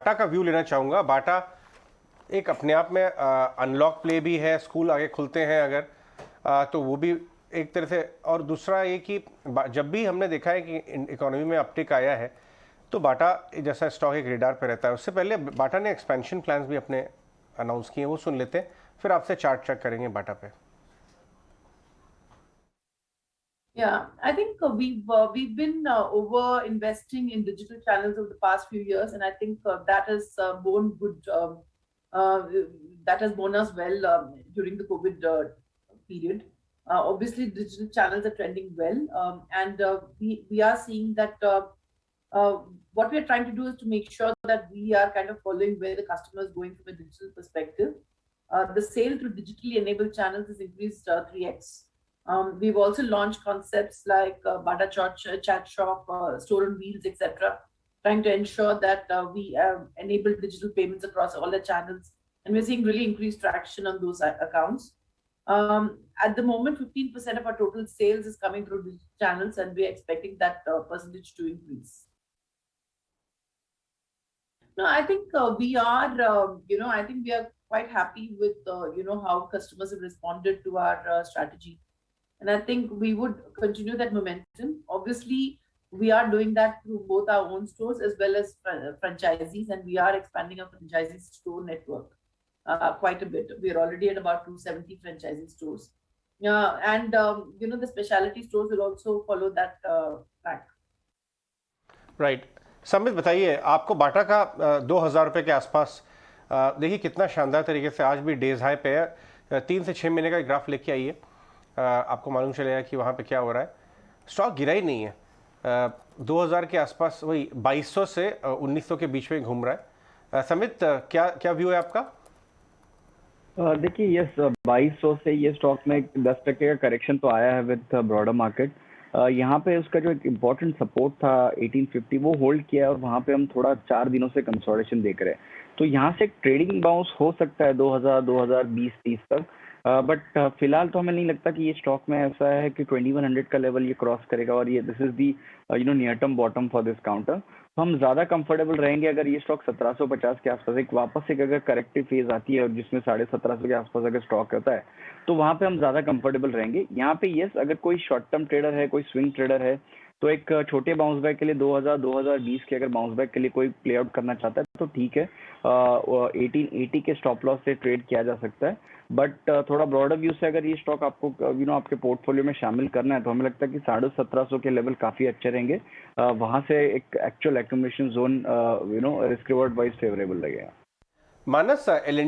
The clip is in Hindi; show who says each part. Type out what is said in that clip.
Speaker 1: बाटा का व्यू लेना चाहूँगा। बाटा एक अपने आप में अनलॉक प्ले भी है, स्कूल आगे खुलते हैं अगर तो वो भी एक तरह से। और दूसरा ये कि जब भी हमने देखा है कि इकोनॉमी में अपटिक आया है तो बाटा जैसा स्टॉक एक रेडार पे रहता है। उससे पहले बाटा ने एक्सपेंशन प्लान्स भी अपने अनाउंस किए, वो सुन लेते हैं, फिर आपसे चार्ट चेक करेंगे बाटा पे।
Speaker 2: Yeah, I think we've been over investing in digital channels over the past few years, and I think that has borne good. Uh, that has borne us well during the COVID period. Obviously, digital channels are trending well, and we are seeing that uh, what we are trying to do is to make sure that we are kind of following where the customer is going from a digital perspective. The sale through digitally enabled channels has increased 3x. We've also launched concepts like Bada Chat Shop, Store on Wheels, etc., trying to ensure that we enable digital payments across all the channels. And we're seeing really increased traction on those accounts. At the moment, 15% of our total sales is coming through digital channels, and we're expecting that percentage to increase. No, I think we are, I think we are quite happy with, how customers have responded to our strategy. And I think we would continue that momentum. Obviously, we are doing that through both our own stores as well as franchisees, and we are expanding our franchisee store network quite a bit. We are already at about 270 franchisee stores. And, the specialty stores will also follow that track.
Speaker 1: Right. Sambit बताइए, आपको बाटा का 2000 रुपये के आसपास देखिए कितना शानदार तरीके से आज भी डेज हाई पे है। 3 से 6 महीने का ग्राफ लेके आइए, आपको मालूम चलेगा कि वहाँ पे क्या हो रहा है। स्टॉक गिरा ही नहीं है, 2000 के आसपास वही 2200 से 1900 के बीच में घूम रहा है। समित, क्या क्या व्यू है आपका?
Speaker 3: देखिए यस, 2200 से ये स्टॉक में 10% का करेक्शन तो आया है विद ब्रॉडर मार्केट। यहाँ पे उसका जो एक इम्पोर्टेंट सपोर्ट था 1850 वो होल्ड किया है और वहाँ पे हम थोड़ा 4 दिनों से कंसोलिडेशन देख रहे हैं। तो यहाँ से एक ट्रेडिंग बाउंस हो सकता है 2000 2020 30 तक, बट फिलहाल तो हमें नहीं लगता कि ये स्टॉक में ऐसा है कि 2100 का लेवल ये क्रॉस करेगा और ये this is the near term bottom for this counter. तो हम ज्यादा कंफर्टेबल रहेंगे अगर ये स्टॉक 1750 के आसपास एक वापस एक अगर करेक्टिव फेज आती है और जिसमें 1750 के आसपास अगर स्टॉक होता है तो वहां पे हम ज्यादा कंफर्टेबल रहेंगे। यहाँ पे यस, अगर कोई शॉर्ट टर्म ट्रेडर है, कोई स्विंग ट्रेडर है, तो एक छोटे बाउंस बैक के लिए 2000 2020 के अगर बाउंस बैक के लिए कोई प्ले आउट करना चाहता है तो ठीक है, 1880 के स्टॉप लॉस से ट्रेड किया जा सकता है। बट थोड़ा ब्रॉडर व्यू से अगर ये स्टॉक आपको आपके पोर्टफोलियो में शामिल करना है तो हमें लगता है कि 1750 के लेवल काफी अच्छे रहेंगे। वहां से एक actual accumulation zone risk reward wise favourable लगेगा।
Speaker 1: मानस, एल